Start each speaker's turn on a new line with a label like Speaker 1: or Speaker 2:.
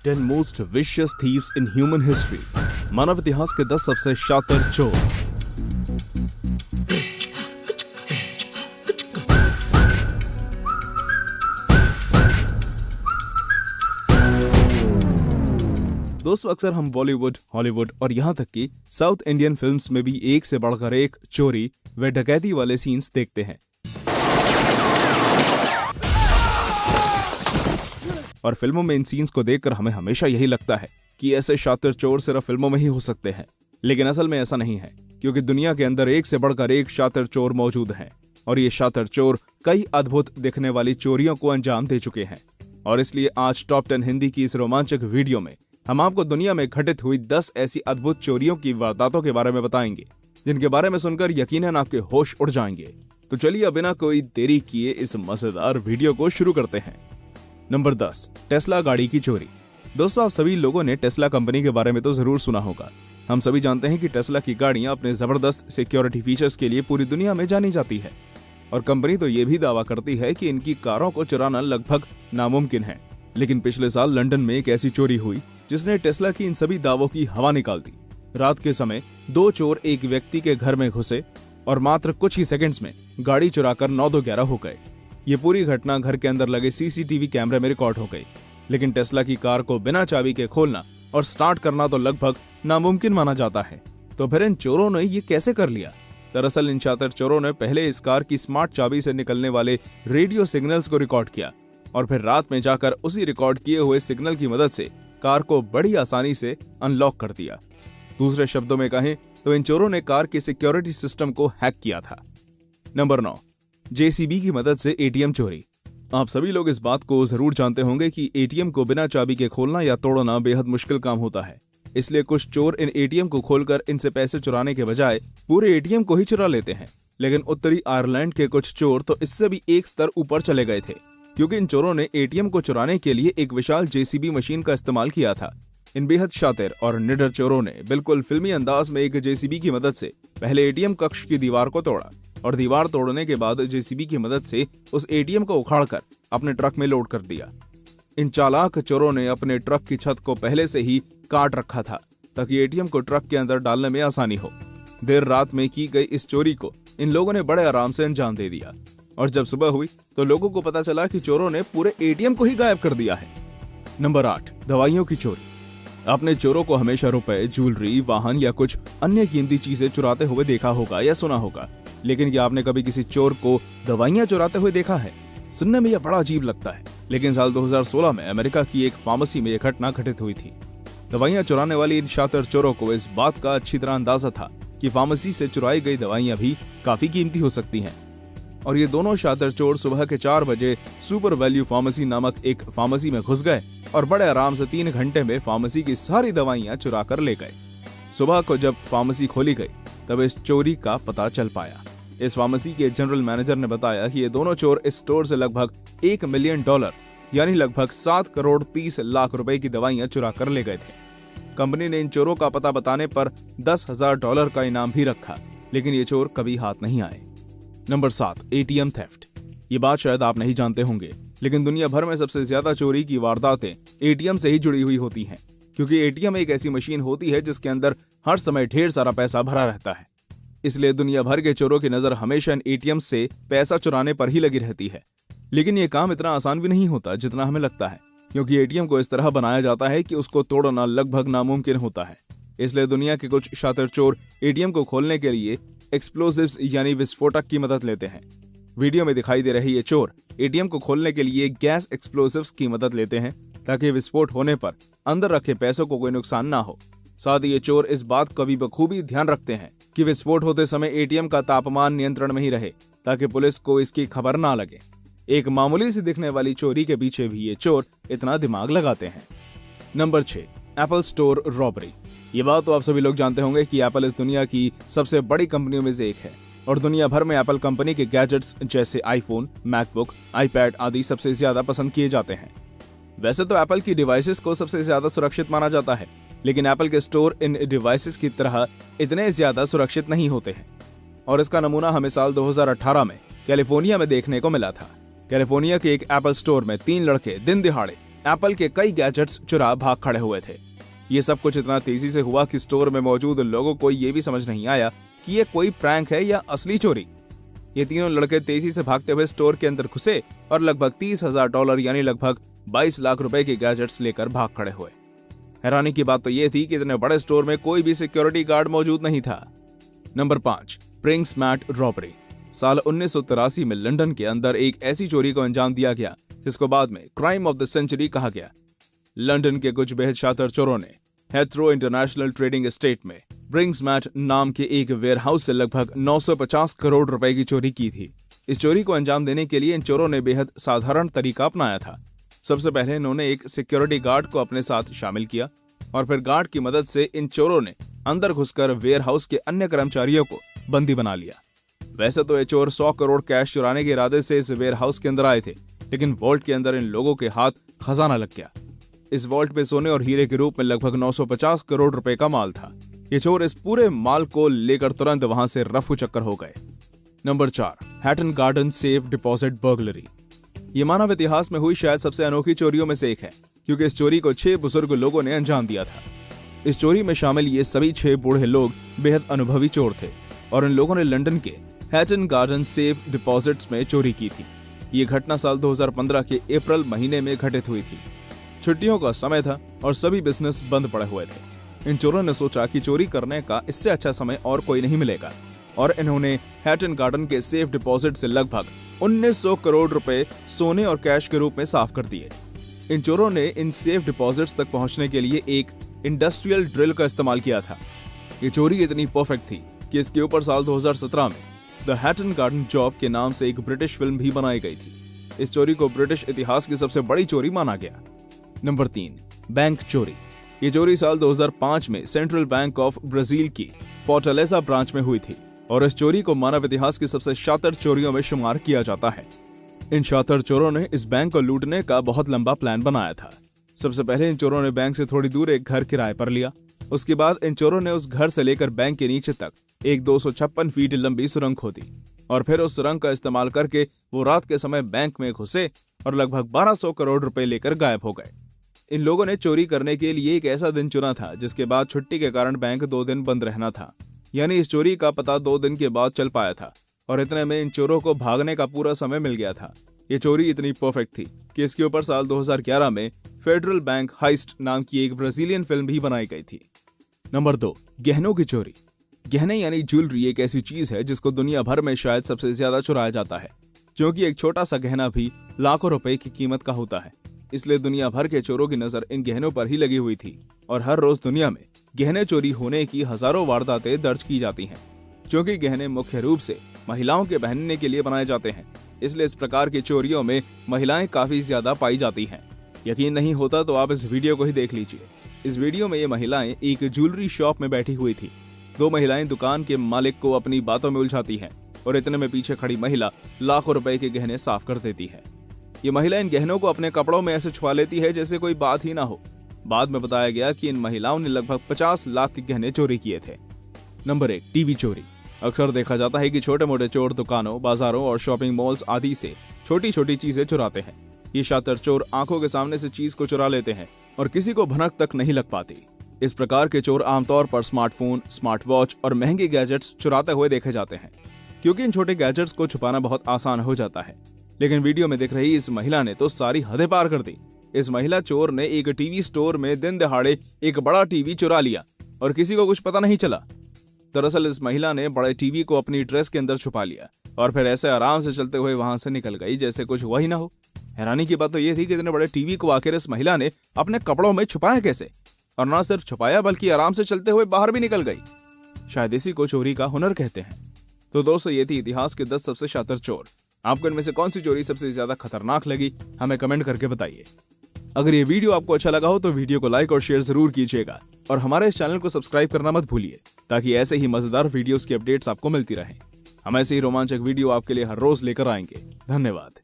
Speaker 1: 10 most vicious thieves in human history. मानव इतिहास के 10 सबसे शातिर चोर। दोस्तों, अक्सर हम बॉलीवुड, हॉलीवुड और यहां तक कि साउथ इंडियन फिल्म्स में भी एक से बढ़कर एक चोरी व डकैती वाले सीन्स देखते हैं और फिल्मों में इन सीन्स को देखकर हमें हमेशा यही लगता है कि ऐसे शातिर चोर सिर्फ फिल्मों में ही हो सकते हैं। लेकिन असल में ऐसा नहीं है, क्योंकि दुनिया के अंदर एक से बढ़कर एक शातिर चोर मौजूद हैं और ये शातिर चोर कई अद्भुत दिखने वाली चोरियों को अंजाम दे चुके हैं। और इसलिए आज टॉप 10 हिंदी की इस रोमांचक वीडियो में हम आपको दुनिया में घटित हुई 10 ऐसी अद्भुत चोरियों की वारदातों के बारे में बताएंगे, जिनके बारे में सुनकर यकीनन आपके होश उड़ जाएंगे। तो चलिए अब बिना कोई देरी किए इस मजेदार वीडियो को शुरू करते हैं। नंबर 10, टेस्ला गाड़ी की चोरी। दोस्तों, आप सभी लोगों ने टेस्ला कंपनी के बारे में तो जरूर सुना होगा। हम सभी जानते हैं कि टेस्ला की गाड़ियां अपने जबरदस्त सिक्योरिटी फीचर्स के लिए पूरी दुनिया में जानी जाती है और कंपनी तो ये भी दावा करती है कि इनकी कारों को चुराना लगभग नामुमकिन है। लेकिन पिछले साल लंदन में एक ऐसी चोरी हुई जिसने टेस्ला की इन सभी दावों की हवा निकाल दी। रात के समय 2 चोर एक व्यक्ति के घर में घुसे और मात्र कुछ ही सेकंड्स में गाड़ी चुराकर 9-11 हो गए। ये पूरी घटना घर के अंदर लगे सीसीटीवी कैमरे में रिकॉर्ड हो गई। लेकिन टेस्ला की कार को बिना चाबी के खोलना और स्टार्ट करना तो लगभग नामुमकिन माना जाता है। तो फिर इन चोरों ने ये कैसे कर लिया? दरअसल इन शातिर चोरों ने पहले इस कार की स्मार्ट चाबी से निकलने वाले रेडियो सिग्नल्स को रिकॉर्ड किया और फिर रात में जाकर उसी रिकॉर्ड किए हुए सिग्नल की मदद से कार को बड़ी आसानी से अनलॉक कर दिया। दूसरे शब्दों में कहें तो इन चोरों ने कार के सिक्योरिटी सिस्टम को हैक किया था। नंबर 9, जेसीबी की मदद से एटीएम चोरी। आप सभी लोग इस बात को जरूर जानते होंगे कि एटीएम को बिना चाबी के खोलना या तोड़ना बेहद मुश्किल काम होता है। इसलिए कुछ चोर इन एटीएम को खोलकर इनसे पैसे चुराने के बजाय पूरे एटीएम को ही चुरा लेते हैं। लेकिन उत्तरी आयरलैंड के कुछ चोर तो इससे भी एक स्तर ऊपर चले गए थे, क्योंकि इन चोरों ने एटीएम को चुराने के लिए एक विशाल जेसीबी मशीन का इस्तेमाल किया था। इन बेहद शातिर और निडर चोरों ने बिल्कुल फिल्मी अंदाज में एक जेसीबी की मदद से पहले एटीएम कक्ष की दीवार को तोड़ा और दीवार तोड़ने के बाद जेसीबी की मदद से उस एटीएम को उखाड़कर अपने ट्रक में लोड कर दिया। इन चालाक चोरों ने अपने ट्रक की छत को पहले से ही काट रखा था ताकि एटीएम को ट्रक के अंदर डालने में आसानी हो। देर रात में की गई इस चोरी को इन लोगों ने बड़े आराम से अंजाम दे दिया और जब सुबह हुई तो लोगों को पता चला कि चोरों ने पूरे एटीएम को ही गायब कर दिया है। नंबर 8, दवाइयों की चोरी। आपने चोरों को हमेशा रुपए, ज्वेलरी, वाहन या कुछ अन्य कीमती चीजें चुराते हुए देखा होगा या सुना होगा, लेकिन क्या आपने कभी किसी चोर को दवाइयां चुराते हुए देखा है? सुनने में यह बड़ा अजीब लगता है, लेकिन साल 2016 में अमेरिका की एक फार्मेसी में यह घटना घटित हुई थी। दवाइयां चुराने वाली इन शातिर चोरों को इस बात का अच्छी तरह अंदाजा था कि फार्मेसी से चुराई गई दवाइयां भी काफी कीमती हो सकती हैं। और ये दोनों शातिर चोर सुबह के 4 बजे सुपर वैल्यू फार्मेसी नामक एक फार्मेसी में घुस गए और बड़े आराम से 3 घंटे में फार्मेसी की सारी दवाइयां चुरा कर ले गए। सुबह को जब फार्मेसी खोली गई तब इस चोरी का पता चल पाया। इस फार्मेसी के जनरल मैनेजर ने बताया कि ये दोनों चोर इस स्टोर से लगभग $1 मिलियन यानी लगभग 7 करोड़ 30 लाख रुपए की दवाइयां चुरा कर ले गए थे। कंपनी ने इन चोरों का पता बताने पर $10,000 का इनाम भी रखा, लेकिन ये चोर कभी हाथ नहीं आए। Number 7, ATM theft. ये बात शायद आप नहीं जानते होंगे, लेकिन दुनिया भर में सबसे ज्यादा चोरी की वारदातें एटीएम से ही जुड़ी हुई होती हैं, क्योंकि एटीएम एक ऐसी मशीन होती है जिसके अंदर हर समय ढेर सारा पैसा भरा रहता है। इसलिए दुनिया भर के चोरों की नजर हमेशा इन एटीएम से पैसा चुराने पर ही लगी रहती है। लेकिन ये काम इतना आसान भी नहीं होता जितना हमें लगता है, क्योंकि एटीएम को इस तरह बनाया जाता है कि उसको तोड़ना लगभग नामुमकिन होता है। इसलिए दुनिया के कुछ शातिर चोर एटीएम को खोलने के लिए एक्सप्लोसिव्स यानी विस्फोटक की मदद लेते हैं। वीडियो में दिखाई दे रहे ये चोर एटीएम को खोलने के लिए गैस एक्सप्लोसिव्स की मदद लेते हैं ताकि विस्फोट होने पर अंदर रखे पैसों को कोई नुकसान ना हो। साथ ही ये चोर इस बात का भी बखूबी ध्यान रखते हैं कि विस्फोट होते समय एटीएम का तापमान नियंत्रण में ही रहे ताकि पुलिस को इसकी खबर ना लगे। एक मामूली सी दिखने वाली चोरी के पीछे भी ये चोर इतना दिमाग लगाते हैं। Number 6, Apple store robbery. ये बात तो आप सभी लोग जानते होंगे कि एप्पल इस दुनिया की सबसे बड़ी कंपनियों में से एक है और दुनिया भर में एप्पल कंपनी के गैजेट्स जैसे आईफोन, मैकबुक, आईपैड आदि सबसे ज्यादा पसंद किए जाते हैं। वैसे तो एप्पल की डिवाइसेस को सबसे ज्यादा सुरक्षित माना जाता है, लेकिन एप्पल के स्टोर इन डिवाइसेस की तरह इतने ज्यादा सुरक्षित नहीं होते हैं और इसका नमूना हमें साल 2018 में कैलिफोर्निया में देखने को मिला था। कैलिफोर्निया के एक एप्पल स्टोर में 3 लड़के दिन दिहाड़े एप्पल के कई गैजेट्स चुरा भाग खड़े हुए थे। ये सब कुछ इतना तेजी से हुआ कि स्टोर में मौजूद लोगों को ये भी समझ नहीं आया कि ये कोई प्रैंक है या असली चोरी। ये तीनों लड़के तेजी से भागते हुए स्टोर के अंदर घुसे और लगभग $30,000 यानी लगभग 22 लाख रुपए के गैजेट्स लेकर भाग खड़े हुए। हैरानी की बात तो ये थी कि इतने बड़े स्टोर में कोई भी सिक्योरिटी गार्ड मौजूद नहीं था। Number 5, Brinks Mat robbery. साल 1983 में लंदन के अंदर एक ऐसी चोरी को अंजाम दिया गया जिसको बाद में क्राइम ऑफ द सेंचुरी कहा गया। लंदन के कुछ बेहद शातिर चोरों ने हेथ्रो इंटरनेशनल ट्रेडिंग एस्टेट में ब्रिंक्समैट नाम के एक वेयरहाउस से लगभग 950 करोड़ रुपए की चोरी की थी। इस चोरी को अंजाम देने के लिए इन चोरों ने बेहद साधारण तरीका अपनाया था। सबसे पहले इन्होंने एक सिक्योरिटी गार्ड को अपने साथ शामिल किया और फिर गार्ड की मदद से इन चोरों ने अंदर घुसकर वेयरहाउस के अन्य कर्मचारियों को बंदी बना लिया। वैसे तो ये चोर 100 करोड़ कैश चुराने के इरादे से इस वेयरहाउस के अंदर आए थे, लेकिन वॉल्ट के अंदर इन लोगों के हाथ खजाना लग गया। इस वॉल्ट में सोने और हीरे के रूप में लगभग 950 करोड़ रुपए का माल था। ये चोर इस पूरे माल को लेकर तुरंत वहां से रफू चक्कर हो गए। Number 4, हैटन garden safe deposit burglary. ये मानव इतिहास में हुई शायद सबसे अनोखी चोरियों में से एक है, क्योंकि इस चोरी को 6 बुजुर्ग लोगों ने अंजाम दिया था। इस चोरी में शामिल ये सभी 6 बूढ़े लोग बेहद अनुभवी चोर थे और इन लोगों ने लंदन के हैटन गार्डन सेफ डिपॉजिट्स में चोरी की थी। ये घटना साल 2015 के अप्रैल महीने में घटित हुई थी। छुट्टियों का समय था और सभी बिजनेस बंद पड़े हुए थे। इन चोरों ने सोचा कि चोरी करने का इससे अच्छा समय और कोई नहीं मिलेगा और इन्होंने हैटन गार्डन के सेफ डिपॉजिट से लगभग 1900 करोड़ रुपए सोने और कैश के रूप में साफ कर दिए। इन चोरों ने इन सेफ डिपॉजिट्स तक पहुंचने के लिए एक इंडस्ट्रियल ड्रिल का इस्तेमाल किया था। ये चोरी इतनी परफेक्ट थी कि इसके ऊपर साल 2017 में द हैटन गार्डन जॉब के नाम से एक ब्रिटिश फिल्म भी बनाई गई थी। इस चोरी को ब्रिटिश इतिहास की सबसे बड़ी चोरी माना गया। नंबर 3, बैंक चोरी। ये चोरी साल 2005 में सेंट्रल बैंक ऑफ ब्राजील की फोर्टालेसा ब्रांच में हुई थी और इस चोरी को मानव इतिहास की सबसे शातिर चोरियों में शुमार किया जाता है। इन शातिर चोरों ने इस बैंक को लूटने का बहुत लंबा प्लान बनाया था। सबसे पहले इन चोरों ने बैंक से थोड़ी दूर एक घर किराए पर लिया। उसके बाद इन चोरों ने उस घर से लेकर बैंक के नीचे तक एक 256 फीट लंबी सुरंग खोदी और फिर उस सुरंग का इस्तेमाल करके वो रात के समय बैंक में घुसे और लगभग 1200 करोड़ रुपए लेकर गायब हो गए। इन लोगों ने चोरी करने के लिए एक ऐसा दिन चुना था जिसके बाद छुट्टी के कारण बैंक 2 दिन बंद रहना था, यानी इस चोरी का पता 2 दिन के बाद चल पाया था और इतने में इन चोरों को भागने का पूरा समय मिल गया था। ये चोरी इतनी परफेक्ट थी कि इसके ऊपर साल 2011 में फेडरल बैंक हाइस्ट नाम की एक ब्राजीलियन फिल्म भी बनाई गई थी। नंबर 2, गहनों की चोरी। गहने यानी ज्वेलरी एक ऐसी चीज है जिसको दुनिया भर में शायद सबसे ज्यादा चुराया जाता है, क्योंकि एक छोटा सा गहना भी लाखों रुपए की कीमत का होता है। इसलिए दुनिया भर के चोरों की नजर इन गहनों पर ही लगी हुई थी और हर रोज दुनिया में गहने चोरी होने की हजारों वारदातें दर्ज की जाती हैं। क्योंकि गहने मुख्य रूप से महिलाओं के पहनने के लिए बनाए जाते हैं, इसलिए इस प्रकार की चोरियों में महिलाएं काफी ज्यादा पाई जाती हैं। यकीन नहीं होता तो आप इस वीडियो को ही देख लीजिए। इस वीडियो में ये महिलाएं एक ज्वेलरी शॉप में बैठी हुई थी। 2 महिलाएं दुकान के मालिक को अपनी बातों में उलझाती हैं और इतने में पीछे खड़ी महिला लाखों रुपए के गहने साफ कर देती है। ये महिला इन गहनों को अपने कपड़ों में ऐसे छुपा लेती है जैसे कोई बात ही ना हो। बाद में बताया गया कि इन महिलाओं ने लगभग 50 लाख के गहने चोरी किए थे। नंबर 1, टीवी चोरी। अक्सर देखा जाता है कि छोटे मोटे चोर दुकानों, बाजारों और शॉपिंग मॉल्स आदि से छोटी छोटी चीजें चुराते हैं। ये शातिर चोर आंखों के सामने से चीज को चुरा लेते हैं और किसी को भनक तक नहीं लग पाती। इस प्रकार के चोर आमतौर पर स्मार्टफोन, स्मार्ट वॉच और महंगे गैजेट्स चुराते हुए देखे जाते हैं, क्योंकि इन छोटे गैजेट्स को छुपाना बहुत आसान हो जाता है। लेकिन वीडियो में दिख रही इस महिला ने तो सारी हदें पार कर दी। इस महिला चोर ने एक टीवी स्टोर में दिन दहाड़े एक बड़ा टीवी चुरा लिया और किसी को कुछ पता नहीं चला। दरअसल इस महिला ने बड़े टीवी को अपनी ड्रेस के अंदर छुपा लिया और फिर ऐसे आराम से चलते हुए वहां से निकल गई जैसे कुछ हुआ ही ना हो। हैरानी की बात तो यह थी कि इतने बड़े टीवी को आखिर इस महिला ने अपने कपड़ों में छुपाया कैसे, और न सिर्फ छुपाया बल्कि आराम से चलते हुए बाहर भी निकल गई। शायद इसी को चोरी का हुनर कहते हैं। तो दोस्तों, ये थी इतिहास के 10 सबसे शातिर चोर। आपको इनमें से कौन सी चोरी सबसे ज्यादा खतरनाक लगी, हमें कमेंट करके बताइए। अगर ये वीडियो आपको अच्छा लगा हो तो वीडियो को लाइक और शेयर जरूर कीजिएगा और हमारे इस चैनल को सब्सक्राइब करना मत भूलिए, ताकि ऐसे ही मजेदार वीडियोस की अपडेट्स आपको मिलती रहें। हम ऐसे ही रोमांचक वीडियो आपके लिए हर रोज लेकर आएंगे। धन्यवाद।